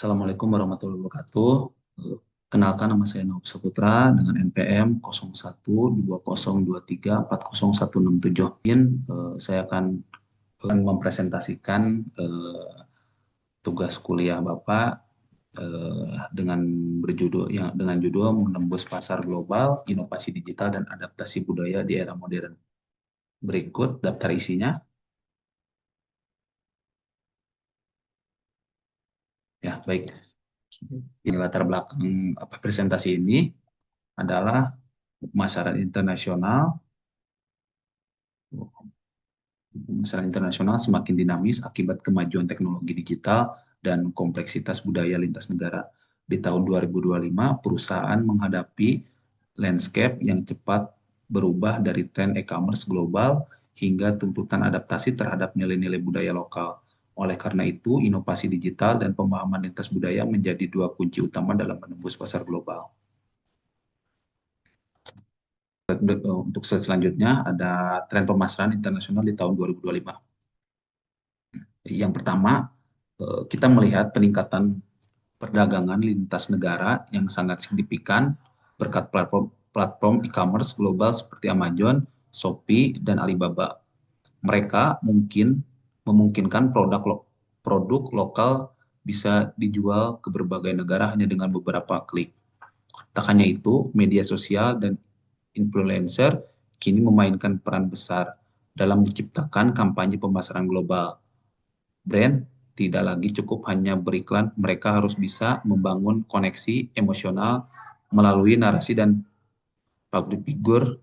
Assalamualaikum warahmatullahi wabarakatuh. Eh, Kenalkan nama saya Nova Saputra dengan NPM 0120234017. Saya akan mempresentasikan tugas kuliah Bapak dengan dengan judul Menembus Pasar Global, Inovasi Digital dan Adaptasi Budaya di Era Modern. Berikut daftar isinya. Ya, baik. Ini latar belakang presentasi ini adalah pemasaran internasional. Pemasaran internasional semakin dinamis akibat kemajuan teknologi digital dan kompleksitas budaya lintas negara. Di tahun 2025, perusahaan menghadapi landscape yang cepat berubah dari tren e-commerce global hingga tuntutan adaptasi terhadap nilai-nilai budaya lokal. Oleh karena itu, inovasi digital dan pemahaman lintas budaya menjadi dua kunci utama dalam menembus pasar global. Untuk slide selanjutnya ada tren pemasaran internasional di tahun 2025. Yang pertama, kita melihat peningkatan perdagangan lintas negara yang sangat signifikan berkat platform e-commerce global seperti Amazon, Shopee, dan Alibaba. Mereka memungkinkan produk lokal bisa dijual ke berbagai negara hanya dengan beberapa klik. Tak hanya itu, media sosial dan influencer kini memainkan peran besar dalam menciptakan kampanye pemasaran global. Brand tidak lagi cukup hanya beriklan, mereka harus bisa membangun koneksi emosional melalui narasi dan public figure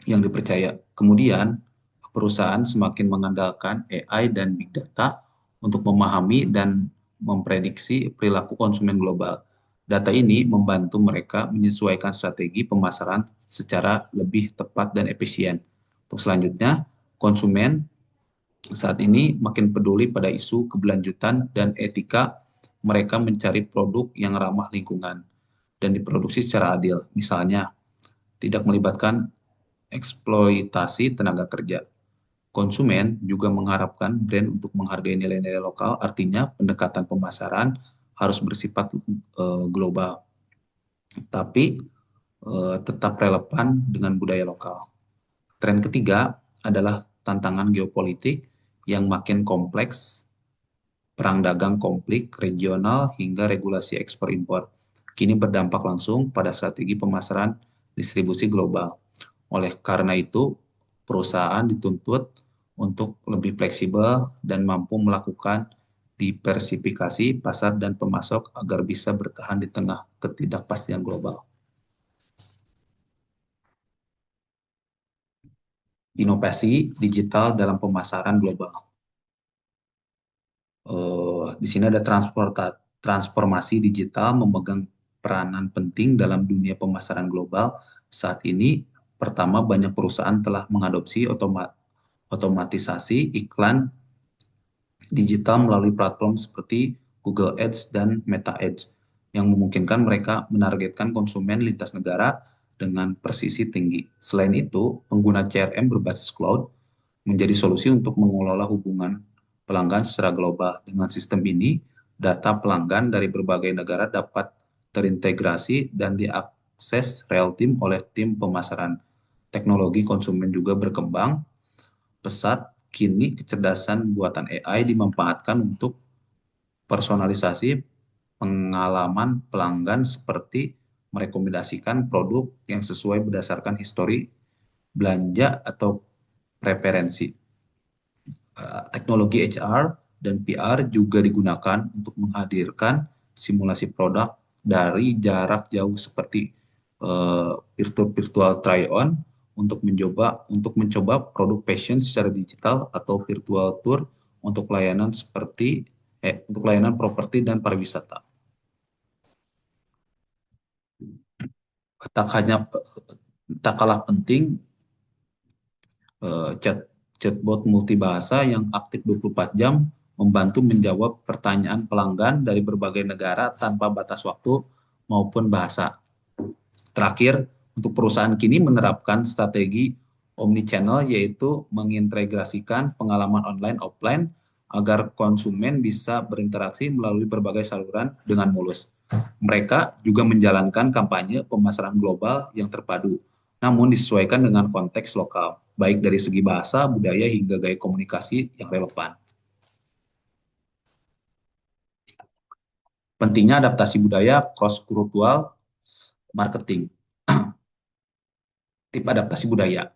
yang dipercaya. Kemudian, perusahaan semakin mengandalkan AI dan big data untuk memahami dan memprediksi perilaku konsumen global. Data ini membantu mereka menyesuaikan strategi pemasaran secara lebih tepat dan efisien. Untuk selanjutnya, konsumen saat ini makin peduli pada isu keberlanjutan dan etika. Mereka mencari produk yang ramah lingkungan dan diproduksi secara adil. Misalnya, tidak melibatkan eksploitasi tenaga kerja. Konsumen juga mengharapkan brand untuk menghargai nilai-nilai lokal, artinya pendekatan pemasaran harus bersifat global, tapi tetap relevan dengan budaya lokal. Tren ketiga adalah tantangan geopolitik yang makin kompleks, perang dagang konflik regional hingga regulasi ekspor impor. Kini berdampak langsung pada strategi pemasaran distribusi global. Oleh karena itu, perusahaan dituntut untuk lebih fleksibel dan mampu melakukan diversifikasi pasar dan pemasok agar bisa bertahan di tengah ketidakpastian global. Inovasi digital dalam pemasaran global. Di sini ada transformasi digital memegang peranan penting dalam dunia pemasaran global. Saat ini, pertama, banyak perusahaan telah mengadopsi otomatisasi iklan digital melalui platform seperti Google Ads dan Meta Ads yang memungkinkan mereka menargetkan konsumen lintas negara dengan presisi tinggi. Selain itu, pengguna CRM berbasis cloud menjadi solusi untuk mengelola hubungan pelanggan secara global. Dengan sistem ini, data pelanggan dari berbagai negara dapat terintegrasi dan diakses real-time oleh tim pemasaran. Teknologi konsumen juga berkembang pesat. Kini kecerdasan buatan AI dimanfaatkan untuk personalisasi pengalaman pelanggan seperti merekomendasikan produk yang sesuai berdasarkan histori belanja atau preferensi. Teknologi HR dan PR juga digunakan untuk menghadirkan simulasi produk dari jarak jauh seperti virtual try-on untuk mencoba produk fashion secara digital atau virtual tour untuk layanan properti dan pariwisata. Tak hanya tak kalah penting, chatbot multibahasa yang aktif 24 jam membantu menjawab pertanyaan pelanggan dari berbagai negara tanpa batas waktu maupun bahasa. Terakhir, untuk perusahaan kini menerapkan strategi omnichannel, yaitu mengintegrasikan pengalaman online offline agar konsumen bisa berinteraksi melalui berbagai saluran dengan mulus. Mereka juga menjalankan kampanye pemasaran global yang terpadu, namun disesuaikan dengan konteks lokal, baik dari segi bahasa, budaya, hingga gaya komunikasi yang relevan. Pentingnya adaptasi budaya cross-kultural marketing. Tip adaptasi budaya.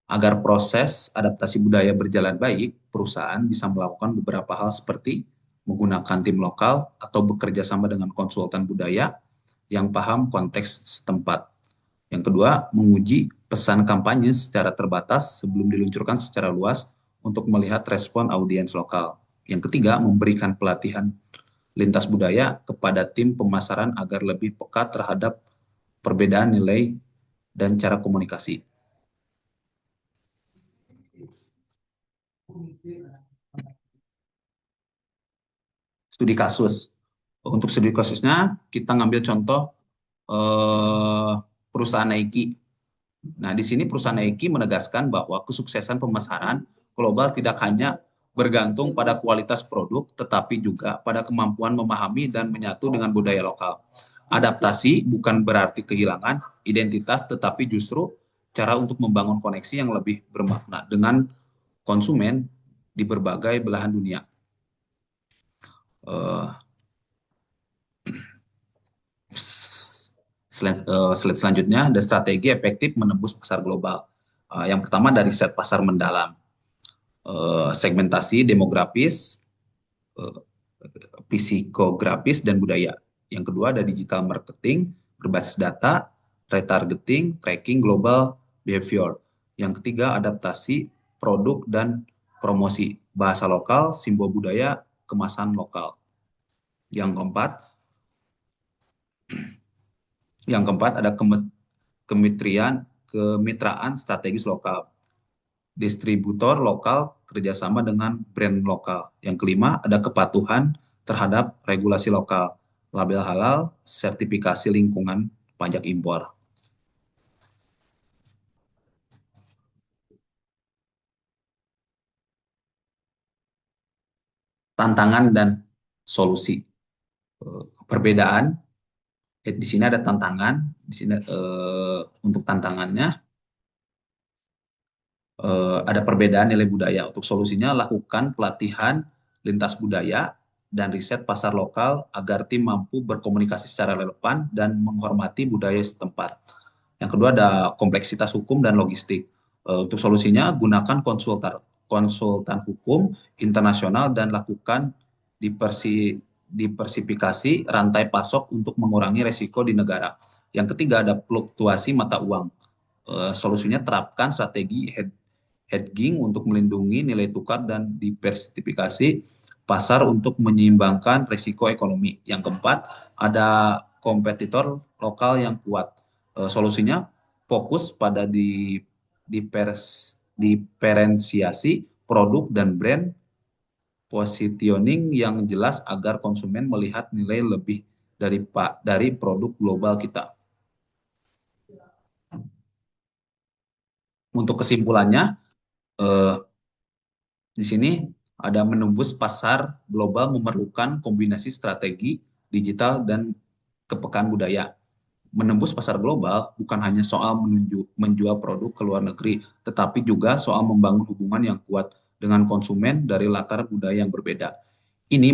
Agar proses adaptasi budaya berjalan baik, perusahaan bisa melakukan beberapa hal seperti menggunakan tim lokal atau bekerja sama dengan konsultan budaya yang paham konteks setempat. Yang kedua, menguji pesan kampanye secara terbatas sebelum diluncurkan secara luas untuk melihat respon audiens lokal. Yang ketiga, memberikan pelatihan lintas budaya kepada tim pemasaran agar lebih peka terhadap perbedaan nilai dan cara komunikasi. Studi kasus. Untuk studi kasusnya, kita ngambil contoh eh, perusahaan Nike. Nah, di sini perusahaan Nike menegaskan bahwa kesuksesan pemasaran global tidak hanya bergantung pada kualitas produk, tetapi juga pada kemampuan memahami dan menyatu dengan budaya lokal. Adaptasi bukan berarti kehilangan identitas, tetapi justru cara untuk membangun koneksi yang lebih bermakna dengan konsumen di berbagai belahan dunia. Uh, slide selanjutnya ada strategi efektif menembus pasar global. Yang pertama dari set pasar mendalam, segmentasi demografis, uh, psikografis dan budaya. Yang kedua ada digital marketing berbasis data, retargeting, tracking global behavior. Yang ketiga adaptasi produk dan promosi, bahasa lokal, simbol budaya, kemasan lokal. Yang keempat, ada kemitraan strategis lokal, distributor lokal kerjasama dengan brand lokal. Yang kelima, ada kepatuhan terhadap regulasi lokal, label halal, sertifikasi lingkungan, pajak impor. Tantangan dan solusi. Perbedaan, di sini ada tantangan, di sini untuk tantangannya ada perbedaan nilai budaya. Untuk solusinya, lakukan pelatihan lintas budaya dan riset pasar lokal agar tim mampu berkomunikasi secara relevan dan menghormati budaya setempat. Yang kedua ada kompleksitas hukum dan logistik. Untuk solusinya, gunakan konsultan hukum internasional dan lakukan diversifikasi rantai pasok untuk mengurangi resiko di negara. Yang ketiga ada fluktuasi mata uang. Solusinya terapkan strategi hedging untuk melindungi nilai tukar dan diversifikasi pasar untuk menyeimbangkan risiko ekonomi. Yang keempat, ada kompetitor lokal yang kuat. Solusinya fokus pada diferensiasi produk dan brand positioning yang jelas agar konsumen melihat nilai lebih dari produk global kita. Untuk kesimpulannya, eh, di sini ada menembus pasar global memerlukan kombinasi strategi digital dan kepekaan budaya. Menembus pasar global bukan hanya soal menjual produk ke luar negeri, tetapi juga soal membangun hubungan yang kuat dengan konsumen dari latar budaya yang berbeda. Ini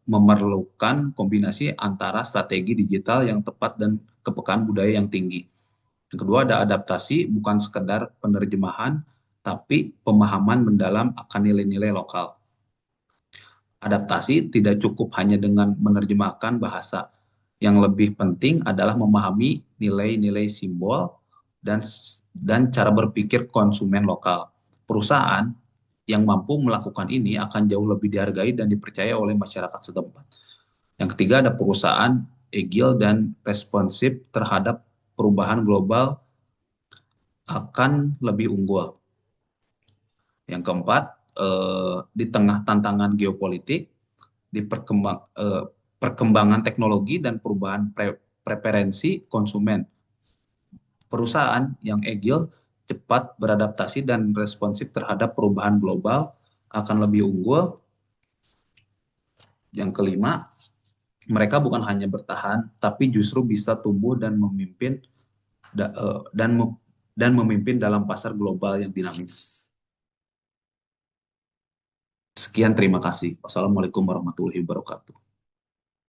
memerlukan kombinasi antara strategi digital yang tepat dan kepekaan budaya yang tinggi. Yang kedua ada adaptasi, bukan sekedar penerjemahan, tapi pemahaman mendalam akan nilai-nilai lokal. Adaptasi tidak cukup hanya dengan menerjemahkan bahasa. Yang lebih penting adalah memahami nilai-nilai simbol dan cara berpikir konsumen lokal. Perusahaan yang mampu melakukan ini akan jauh lebih dihargai dan dipercaya oleh masyarakat setempat. Yang ketiga ada perusahaan agile dan responsif terhadap perubahan global akan lebih unggul. Yang keempat, di tengah tantangan geopolitik, di perkembangan teknologi dan perubahan preferensi konsumen, perusahaan yang agile, cepat beradaptasi dan responsif terhadap perubahan global akan lebih unggul. Yang kelima, mereka bukan hanya bertahan, tapi justru bisa tumbuh dan memimpin da- eh, dan me- dan memimpin dalam pasar global yang dinamis. Sekian, terima kasih. Wassalamualaikum warahmatullahi wabarakatuh.